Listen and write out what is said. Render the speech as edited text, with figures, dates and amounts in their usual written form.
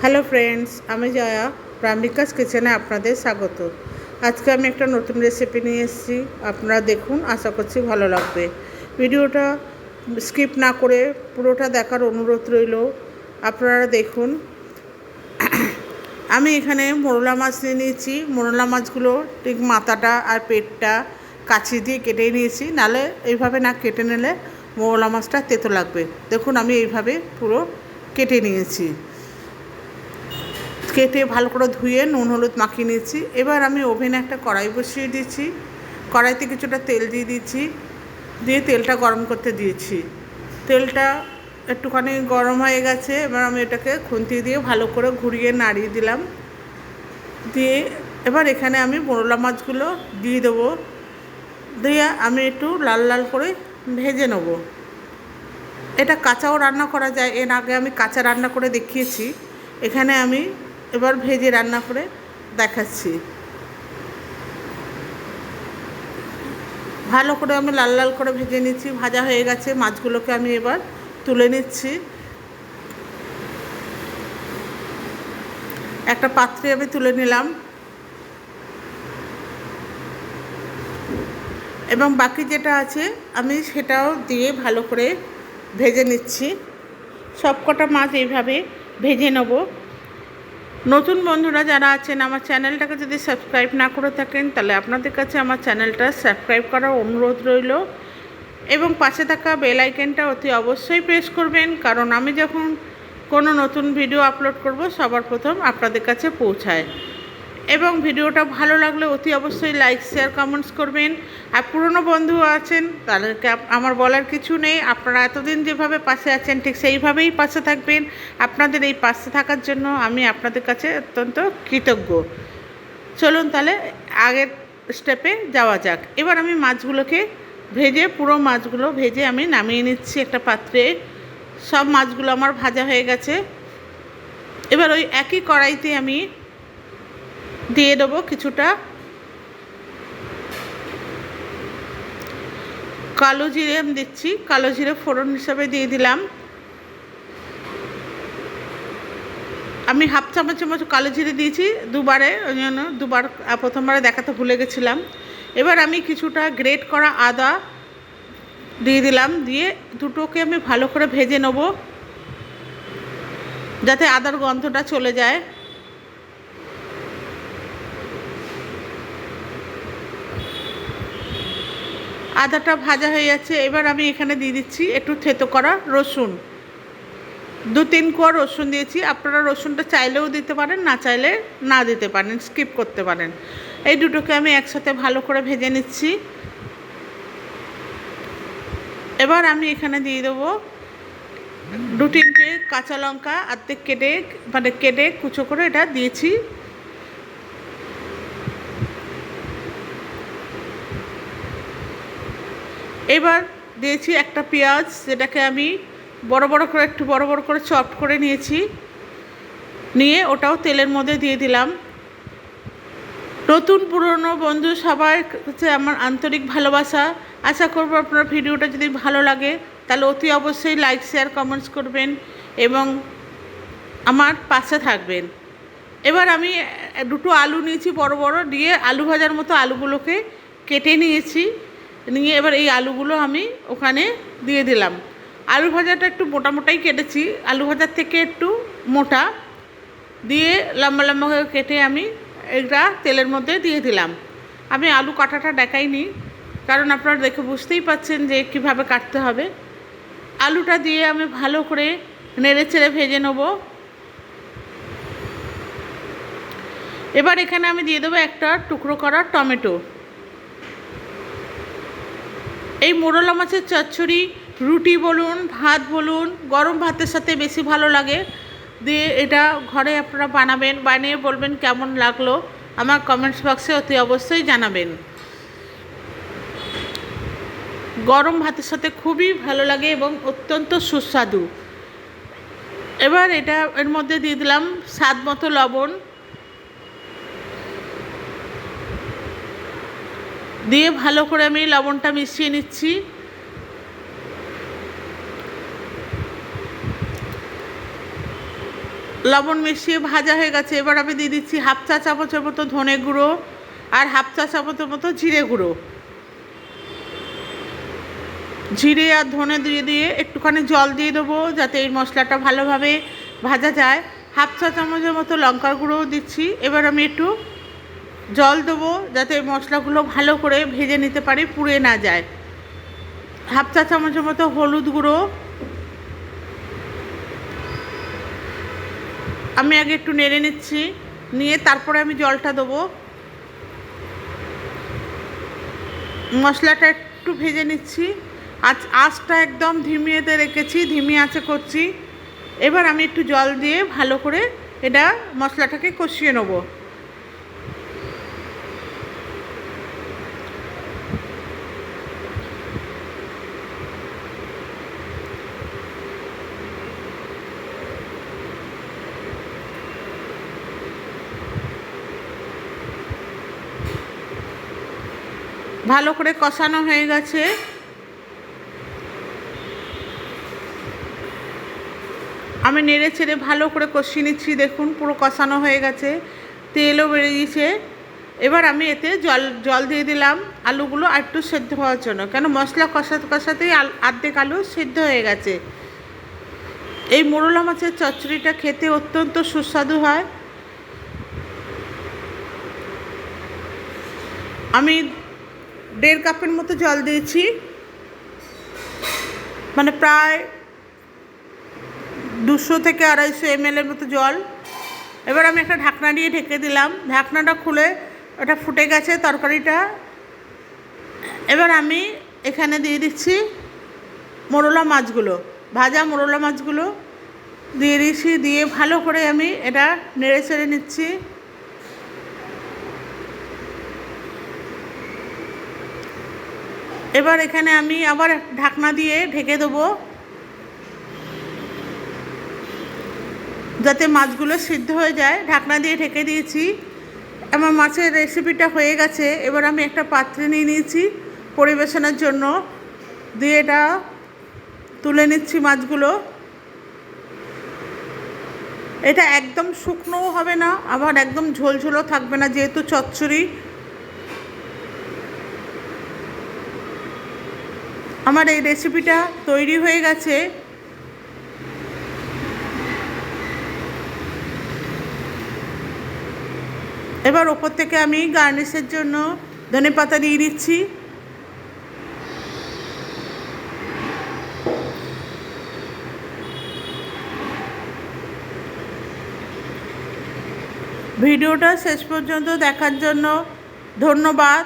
Hello friends, আমি জয়া প্রাম্বিকাস কিচেনে আপনাদের স্বাগত। আজকে আমি একটা নতুন রেসিপি নিয়ে এসেছি। আপনারা দেখুন, আশা করছি ভালো লাগবে। ভিডিওটা স্কিপ না করে পুরোটা দেখার অনুরোধ রইল। আপনারা দেখুন। আমি এখানে মোরলা মাছ নিয়ে নিয়েছি। মোরলা মাছগুলো ঠিক মাথাটা আর পেটটা কাঁচি দিয়ে কেটে নিয়েছি, নাহলে এইভাবে না কেটে নিলে মোরলা মাছটা তেতো লাগবে। দেখুন, আমি এইভাবে পুরো কেটে নিয়েছি। কেটে ভালো করে ধুয়ে নুন হলুদ মাখিয়ে নিয়েছি। এবার আমি ওভেনে একটা কড়াই বসিয়ে দিয়েছি। কড়াইতে কিছুটা তেল দিয়ে দিয়েছি, দিয়ে তেলটা গরম করতে দিয়েছি। তেলটা একটুখানি গরম হয়ে গেছে। এবার আমি এটাকে খুন্তি দিয়ে ভালো করে ঘুরিয়ে নাড়িয়ে দিলাম। দিয়ে এবার এখানে আমি মোরলা মাছগুলো দিয়ে দেবো। দিয়ে আমি একটু লাল লাল করে ভেজে নেব। এটা কাঁচাও রান্না করা যায়, এর আগে আমি কাঁচা রান্না করে দেখিয়েছি। এখানে আমি এবার ভেজে রান্না করে দেখাচ্ছি। ভালো করে আমি লাল লাল করে ভেজে নিচ্ছি। ভাজা হয়ে গেছে, মাছগুলোকে আমি এবার তুলে নিচ্ছি। একটা পাত্রে আমি তুলে নিলাম এবং বাকি যেটা আছে আমি সেটাও দিয়ে ভালো করে ভেজে নিচ্ছি। সবকটা মাছ এইভাবে ভেজে নেব। নতুন বন্ধুরা যারা আছেন, আমার চ্যানেলটাকে যদি সাবস্ক্রাইব না করে থাকেন, তাহলে আপনাদের কাছে আমার চ্যানেলটা সাবস্ক্রাইব করার অনুরোধ রইল এবং পাশে থাকা বেল আইকনটা অতি অবশ্যই প্রেস করবেন, কারণ আমি যখন কোনো নতুন ভিডিও আপলোড করব সবার প্রথম আপনাদের কাছে পৌঁছায়। এবং ভিডিওটা ভালো লাগলে অতি অবশ্যই লাইক শেয়ার কমেন্টস করবেন। আর পুরনো বন্ধু আছেন, তাদেরকে আমার বলার কিছু নেই। আপনারা এতদিন যেভাবে পাশে আছেন ঠিক সেইভাবেই পাশে থাকবেন। আপনাদের এই পাশে থাকার জন্য আমি আপনাদের কাছে অত্যন্ত কৃতজ্ঞ। চলুন তাহলে আগের স্টেপে যাওয়া যাক। এবার আমি মাছগুলোকে পুরো মাছগুলো ভেজে আমি নামিয়ে নিচ্ছি একটা পাত্রে। সব মাছগুলো আমার ভাজা হয়ে গেছে। এবার ওই একই কড়াইতে আমি দিয়ে দেবো কিছুটা কালো জিরে। আমি দিচ্ছি কালো জিরে ফোড়ন হিসাবে দিয়ে দিলাম। আমি হাফ চামচের মতো কালো জিরে দিয়েছি দুবারে, ওই জন্য দুবার, প্রথমবারে দেখাতে ভুলে গেছিলাম। এবার আমি কিছুটা গ্রেট করা আদা দিয়ে দিলাম। দিয়ে দুটোকে আমি ভালো করে ভেজে নেব, যাতে আদার গন্ধটা চলে যায়। আদাটা ভাজা হয়ে যাচ্ছে। এবার আমি এখানে দিয়ে দিচ্ছি একটু থেতো করা রসুন। 2-3 কোয়া রসুন দিয়েছি। আপনারা রসুনটা চাইলেও দিতে পারেন, না চাইলে না দিতে পারেন, স্কিপ করতে পারেন। এই দুটোকে আমি একসাথে ভালো করে ভেজে নিচ্ছি। এবার আমি এখানে দিয়ে দেবো 2-3টে কাঁচা লঙ্কা অর্ধেক কেটে কুচো করে এটা দিয়েছি। এবার দিয়েছি একটা পেঁয়াজ, যেটাকে আমি একটু বড় বড় করে চপ করে নিয়েছি। নিয়ে ওটাও তেলের মধ্যে দিয়ে দিলাম। নতুন পুরনো বন্ধু সবার কাছে আমার আন্তরিক ভালোবাসা। আশা করব আপনার ভিডিওটা যদি ভালো লাগে তাহলে অতি অবশ্যই লাইক শেয়ার কমেন্টস করবেন এবং আমার পাশে থাকবেন। এবার আমি 2টো আলু নিয়েছি বড় বড়, দিয়ে আলু ভাজার মতো আলুগুলোকে কেটে নিয়েছি। নিয়ে এবার এই আলুগুলো আমি ওখানে দিয়ে দিলাম। আলু ভাজাটা একটু মোটা মোটাই কেটেছি, আলু ভাজার থেকে একটু মোটা। দিয়ে লম্বা লম্বা করে কেটে আমি এটা তেলের মধ্যে দিয়ে দিলাম। আমি আলু কাটাটা দেখাইনি, কারণ আপনারা দেখে বুঝতেই পাচ্ছেন যে কীভাবে কাটতে হবে। আলুটা দিয়ে আমি ভালো করে নেড়ে চেড়ে ভেজে নেব। এবার এখানে আমি দিয়ে দেবো একটা টুকরো করা টমেটো। এই মোরলা মাছের চচ্চড়ি রুটি বলুন, ভাত বলুন, গরম ভাতের সাথে বেশি ভালো লাগে। দিয়ে এটা ঘরে আপনারা বানাবেন, বানিয়ে বলবেন কেমন লাগলো। আমার কমেন্টস বক্সে অতি অবশ্যই জানাবেন। গরম ভাতের সাথে খুবই ভালো লাগে এবং অত্যন্ত সুস্বাদু। এবার এর মধ্যে দিয়ে দিলাম স্বাদ মতো লবণ। দিয়ে ভালো করে আমি লবণটা মিশিয়ে নিচ্ছি। লবণ মিশিয়ে ভাজা হয়ে গেছে। এবার আমি দিয়ে দিচ্ছি হাফ চা চামচের মতো ধনে গুঁড়ো আর হাফ চা চামচের মতো জিরে গুঁড়ো। জিরে আর ধনে দিয়ে দিয়ে একটুখানি জল দিয়ে দেবো যাতে এই মশলাটা ভালোভাবে ভাজা যায়। হাফ চা চামচের মতো লঙ্কার গুঁড়োও দিচ্ছি। এবার আমি একটু জল দেবো যাতে এই মশলাগুলো ভালো করে ভেজে নিতে পারি, পুড়ে না যায়। হাফ চা চামচের মতো হলুদ গুঁড়ো। আমি আগে একটু নেড়ে নিচ্ছি, নিয়ে তারপরে আমি জলটা দেবো। মশলাটা একটু ভেজে নিচ্ছি। আঁচটা একদম ধিমিয়েতে রেখেছি, ধিমি আঁচে করছি। এবার আমি একটু জল দিয়ে ভালো করে এটা মশলাটাকে কষিয়ে নেব। ভালো করে কষানো হয়ে গেছে। আমি নেড়ে ছেড়ে ভালো করে কষিয়ে নিচ্ছি। দেখুন পুরো কষানো হয়ে গেছে, তেলও বেরিয়েছে। এবার আমি এতে জল দিয়ে দিলাম আলুগুলো আর একটু সেদ্ধ হওয়ার জন্য, কেন মশলা কষাতে কষাতেই অর্ধেক আলু সেদ্ধ হয়ে গেছে। এই মোরলা মাছের চচ্চড়িটা খেতে অত্যন্ত সুস্বাদু হয়। আমি 1.5 কাপের মতো জল দিয়েছি, মানে প্রায় 200 থেকে 250 ml মতো জল। এবার আমি একটা ঢাকনা দিয়ে ঢেকে দিলাম। ঢাকনাটা খুলে ওটা ফুটে গেছে তরকারিটা। এবার আমি এখানে দিয়ে দিচ্ছি মোরলা মাছগুলো, ভাজা মোরলা মাছগুলো দিয়ে দিচ্ছি। দিয়ে ভালো করে আমি এটা নেড়ে চেড়ে নিচ্ছি। এবার এখানে আমি আবার ঢাকনা দিয়ে ঢেকে দেবো যাতে মাছগুলো সিদ্ধ হয়ে যায়। ঢাকনা দিয়ে ঢেকে দিয়েছি। আমার মাছের রেসিপিটা হয়ে গেছে। এবার আমি একটা পাত্রে নিয়ে নিয়েছি পরিবেশনের জন্য, দিয়ে এটা তুলে নিচ্ছি মাছগুলো। এটা একদম শুকনোও হবে না, আবার একদম ঝোলঝোলও থাকবে না, যেহেতু চচ্চড়ি। আমার এই রেসিপিটা তৈরি হয়ে গেছে। এবার ওপর থেকে আমি গার্নিশের জন্য ধনেপাতা দিয়ে দিচ্ছি। ভিডিওটা শেষ পর্যন্ত দেখার জন্য ধন্যবাদ।